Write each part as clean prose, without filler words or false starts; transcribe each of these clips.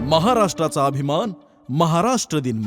महाराष्ट्राचा अभिमान, महाराष्ट्र दिन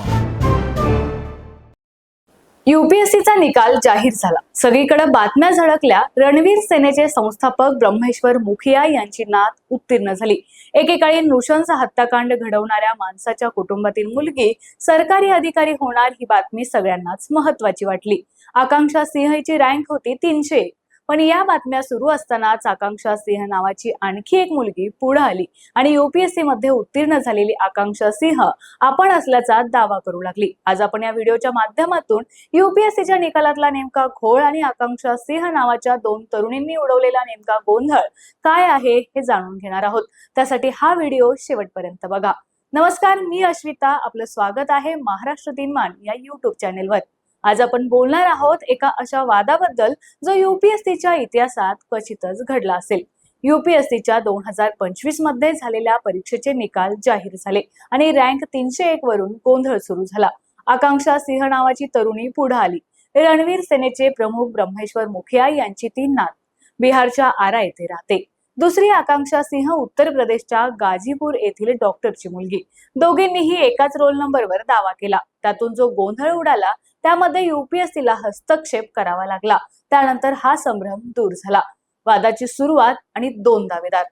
यूपीएससीचा निकाल जाहीर झाला। सगळीकडे बातम्या झळकल्या। रणवीर सेनेचे संस्थापक ब्रह्मेश्वर मुखिया यांची नात उत्तीर्ण झाली। एकेकाळी नृशंस हत्याकांड घडवणाऱ्या माणसाच्या कुटुंबातील मुलगी सरकारी अधिकारी होणार ही बातमी सगळ्यांनाच महत्त्वाची वाटली। आकांक्षा सिंह हिची रँक होती 300। पण या बातम्या सुरू असतानाच आकांक्षा सिंह नावाची आणखी एक मुलगी पुढे आली आणि यूपीएससी मध्ये उत्तीर्ण झालेली आकांक्षा सिंह आपण असल्याचा दावा करू लागली। आज आपण या व्हिडिओच्या माध्यमातून यूपीएससीच्या निकालातला नेमका घोळ आणि आकांक्षा सिंह नावाच्या 2 तरुणींनी उडवलेला नेमका गोंधळ काय आहे हे जाणून घेणार आहोत। त्यासाठी हा व्हिडिओ शेवटपर्यंत बघा। नमस्कार, मी अश्विता, आपलं स्वागत आहे महाराष्ट्र दिनमान या YouTube चॅनेलवर। आज आपण बोलणार आहोत एका अशा वादाबद्दल जो यूपीएससीच्या इतिहासात क्वचितच घडला असेल। यूपीएससीच्या 2025 मध्ये झालेल्या परीक्षेचे निकाल जाहीर झाले आणि रँक 301 वरून गोंधळ सुरू झाला। आकांक्षा सिंह नावाची तरुणी पुढे आली। रणवीर सेनेचे प्रमुख ब्रह्मेश्वर मुखिया यांची ती नात बिहारच्या आरा येथे राहते। दुसरी आकांक्षा सिंह उत्तर प्रदेशच्या गाजीपूर येथील डॉक्टरची मुलगी। दोघींनीही एकाच रोल नंबरवर दावा केला। त्यातून जो गोंधळ उडाला त्यामध्ये यूपीएससीला हस्तक्षेप करावा लागला। त्यानंतर हा संभ्रम दूर झाला। वादाची सुरुवात आणि 2 दावेदार।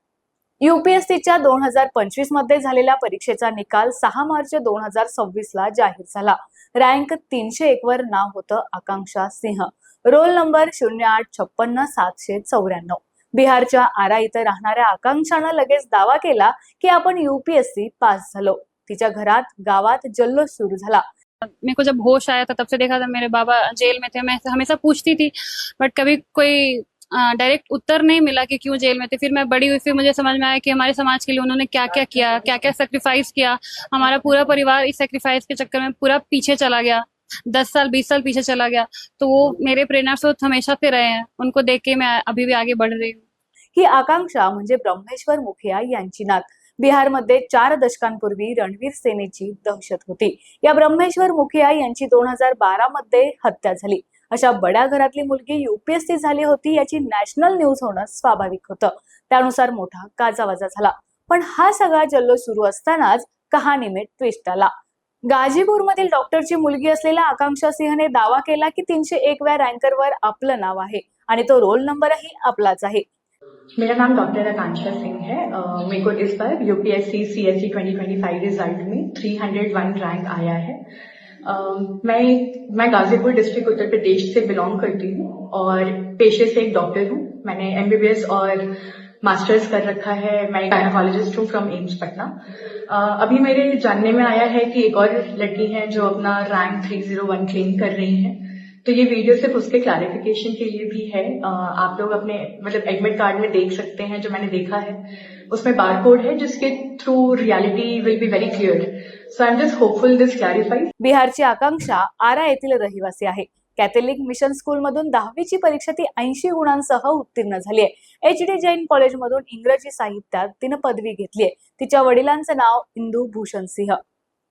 यूपीएससीच्या 2025 मध्ये झालेल्या परीक्षेचा निकाल 6 मार्च 2026 ला जाहीर झाला। रँक 301 वर नाव होतं आकांक्षा सिंह। Roll number 08565794। बिहारच्या आरा इथं राहणाऱ्या आकांक्षानं लगेच दावा केला की आपण यूपीएससी पास झालो। तिच्या घरात गावात जल्लोष सुरू झाला। मेरे को जब होश आया था तब से देखा था मेरे बाबा जेल में थे। मैं हमेशा पूछती थी बट कभी कोई डायरेक्ट उत्तर नहीं मिला कि क्यों जेल में थे। फिर मैं बड़ी हुई, फिर मुझे समझ में आया कि हमारे समाज के लिए उन्होंने क्या क्या किया, क्या क्या सेक्रीफाइस किया। हमारा पूरा परिवार इस सेक्रीफाइस के चक्कर में पूरा पीछे चला गया, 10 साल 20 साल पीछे चला गया। तो वो मेरे प्रेरणा स्रोत हमेशा से रहे हैं। उनको देख के मैं अभी भी आगे बढ़ रही हूँ। ही आकांक्षा म्हणजे ब्रह्मेश्वर मुखिया यांची नात। बिहारमध्ये 4 दशकांपूर्वी रणवीर सेनेची दहशत होती। या ब्रह्मेश्वर मुखिया यांची 2012 मध्ये हत्या झाली। अशा बड्या घरातली मुलगी यूपीएससी झाली होती याची नॅशनल न्यूज होणं स्वाभाविक होतं। त्यानुसार मोठा गाजावाजा झाला। पण हा सगळा जल्लोष सुरू असतानाच कहाणीमध्ये ट्विस्ट आला। गाजीपूरमधील डॉक्टरची मुलगी असलेल्या आकांक्षा सिंहने दावा केला की 301 व्या रँकरवर आपलं नाव आहे आणि तो रोल नंबरही आपलाच आहे। मेरा नाम डॉक्टर आकांक्षा सिंह है। मेरे को इस बार यूपीएससी सीएससी 2025 रिजल्ट में 301 रैंक आया है। मैं गाजीपुर डिस्ट्रिक्ट उत्तर प्रदेश से बिलोंग करती हूँ और पेशे से एक डॉक्टर हूँ। मैंने एमबीबीएस और मास्टर्स कर रखा है। मैं गायनोकोलॉजिस्ट हूँ फ्रॉम एम्स पटना। अभी मेरे जानने में आया है कि एक और लड़की है जो अपना रैंक 301 क्लेम कर रही है। तो ये वीडियो सिर्फ उसके क्लैरिफिकेशन के लिए भी है। आप लोग अपने एडमिट कार्ड में देख सकते हैं, जो मैंने देखा है उसमें बारकोड है जिसके through reality will be very clear. So I am just hopeful this clarifies. बिहारची आकांक्षा आरा येथील रहिवासी आहे। कॅथोलिक मिशन स्कूल मधून 10वीची परीक्षा ती 80 गुणांसह उत्तीर्ण झाली आहे। HD जैन कॉलेज मधून इंग्रजी साहित्यात तिने पदवी घेतली आहे। तिच्या वडिलांचं नाव इंदू भूषण सिंह।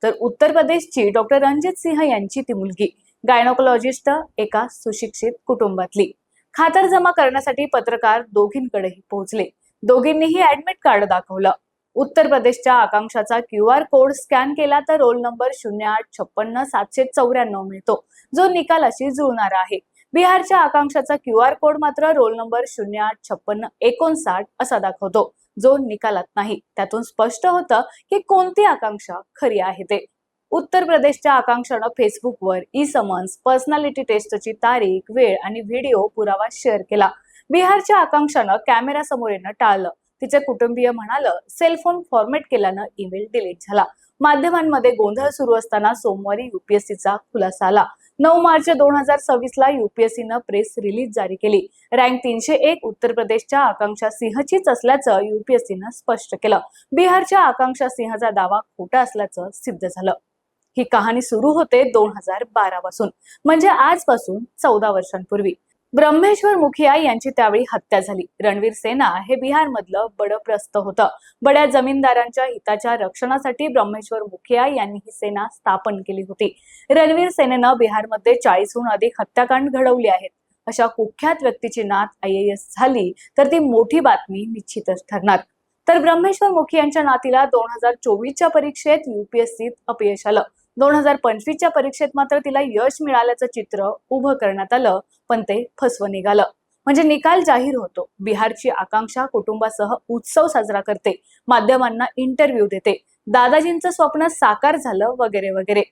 तर उत्तर प्रदेशची डॉक्टर रणजीत सिंह यांची ती मुलगी गायनोकोलॉजिस्ट, एका सुशिक्षित कुटुंबातली। खातरजमा करण्यासाठी पत्रकार दोघींकडेही पोहोचले। दोघींनीही ऍडमिट कार्ड दाखवलं। उत्तर प्रदेशच्या आकांक्षाचा QR कोड स्कॅन केला तर रोल नंबर 08565794 मिळतो, जो निकालाशी जुळणारा आहे। बिहारच्या आकांक्षाचा QR कोड मात्र रोल नंबर 085659 असा दाखवतो, जो निकालात नाही। त्यातून स्पष्ट होतं की कोणती आकांक्षा खरी आहे ते। उत्तर प्रदेशच्या आकांक्षानं फेसबुकवर ई-समन्स, पर्सनॅलिटी टेस्टची तारीख, वेळ आणि व्हिडिओ पुरावा शेअर केला। बिहारच्या आकांक्षानं कॅमेरा समोर येणं टाळलं। तिचे कुटुंबीय म्हणालं सेलफोन फॉर्मॅट केल्यानं ईमेल डिलीट झाला। माध्यमांमध्ये गोंधळ सुरू असताना सोमवारी यूपीएससीचा खुलासा आला। 9 मार्च 2026 ला यूपीएससीनं प्रेस रिलीज जारी केली। रँक 301 उत्तर प्रदेशच्या आकांक्षा सिंहचीच असल्याचं यूपीएससीनं स्पष्ट केलं। बिहारच्या आकांक्षा सिंहचा दावा खोटा असल्याचं सिद्ध झालं। ही कहाणी सुरू होते 2012 पासून, म्हणजे आजपासून 14 वर्षांपूर्वी। ब्रह्मेश्वर मुखिया यांची त्यावेळी हत्या झाली। रणवीर सेना हे बिहारमधलं बडप्रस्थ होतं। बड्या जमीनदारांच्या हिताच्या रक्षणासाठी ब्रह्मेश्वर मुखिया यांनी ही सेना स्थापन केली होती। रणवीर सेनेनं बिहारमध्ये 40हून अधिक हत्याकांड घडवली आहेत। अशा कुख्यात व्यक्तीची नात IAS झाली तर ती मोठी बातमी निश्चितच ठरणार। तर ब्रह्मेश्वर मुखी यांच्या नातीला 2024च्या परीक्षेत UPSCत अपयश आलं. 2025च्या परीक्षेत मात्र तिला यश मिळाल्याचं चित्र उभं करण्यात आलं, पण ते फसवं निघालं. म्हणजे निकाल जाहीर होतो, बिहारची आकांक्षा कुटुंबासह उत्सव साजरा करते, माध्यमांना इंटरव्ह्यू देते, दादाजींचं स्वप्न साकार झालं वगैरे वगैरे.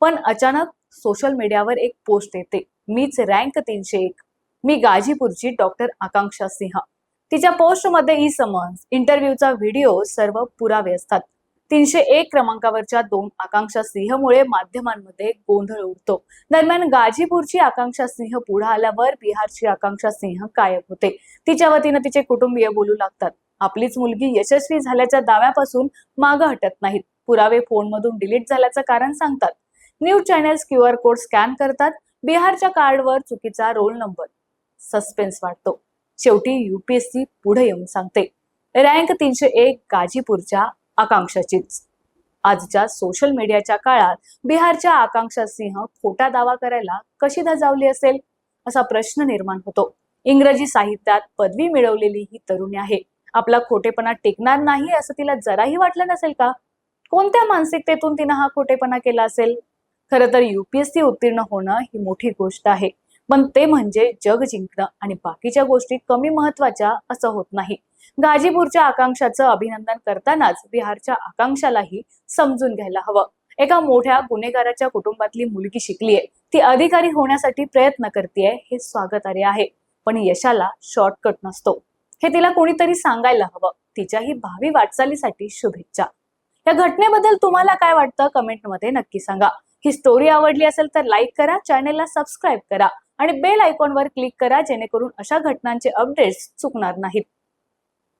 पण अचानक सोशल मीडियावर एक पोस्ट येते, मीच रँक 301, मी गाझीपूरची डॉक्टर आकांक्षा सिंह. तिच्या पोस्टमध्ये ई समन्स, इंटरव्ह्यूचा व्हिडिओ, सर्व पुरावे असतात. 301 क्रमांकावरच्या 2 आकांक्षा सिंहमुळे माध्यमांमध्ये गोंधळ उडतो. दरम्यान गाझीपूरची आकांक्षा सिंह पुढे आल्यावर बिहारची आकांक्षा सिंह गायब होते. तिच्या वतीनं तिचे कुटुंबीय बोलू लागतात, आपलीच मुलगी यशस्वी झाल्याच्या दाव्यापासून मागं हटत नाहीत. पुरावे फोनमधून डिलीट झाल्याचं कारण सांगतात. News channels QR code scan करतात. बिहारच्या कार्डवर चुकीचा रोल नंबर. सस्पेन्स वाढतो. शेवटी UPSC पुढे येऊन सांगते, रँक 301 गाझीपूरच्या आकांक्षाचीच. आजच्या सोशल मीडियाच्या काळात बिहारच्या आकांक्षा सिंह खोटा दावा करायला कशी धजावली असेल असा प्रश्न निर्माण होतो. इंग्रजी साहित्यात पदवी मिळवलेली ही तरुणी आहे. आपला खोटेपणा टिकणार नाही असं तिला जराही वाटलं नसेल का? कोणत्या मानसिकतेतून तिनं हा खोटेपणा केला असेल? खरं तर UPSC उत्तीर्ण होणं ही मोठी गोष्ट आहे, पण ते म्हणजे जग जिंकणं आणि बाकीच्या गोष्टी कमी महत्वाच्या असं होत नाही. गाझीपूरच्या आकांक्षाचं अभिनंदन करतानाच बिहारच्या आकांक्षालाही समजून घ्यायला हवं. एका मोठ्या गुन्हेगाराच्या कुटुंबातली मुलगी शिकलीये, ती अधिकारी होण्यासाठी प्रयत्न करतेय, हे स्वागतार्ह आहे. पण यशाला शॉर्टकट नसतो, हे तिला कोणीतरी सांगायला हवं. तिच्याही भावी वाटचालीसाठी शुभेच्छा. या घटनेबद्दल तुम्हाला काय वाटतं कमेंटमध्ये नक्की सांगा. ही स्टोरी आवडली असेल तर लाईक करा, चॅनेलला सबस्क्राईब करा आणि बेल आयकॉनवर क्लिक करा, जेणेकरून अशा घटनांचे अपडेट्स चुकणार नाहीत.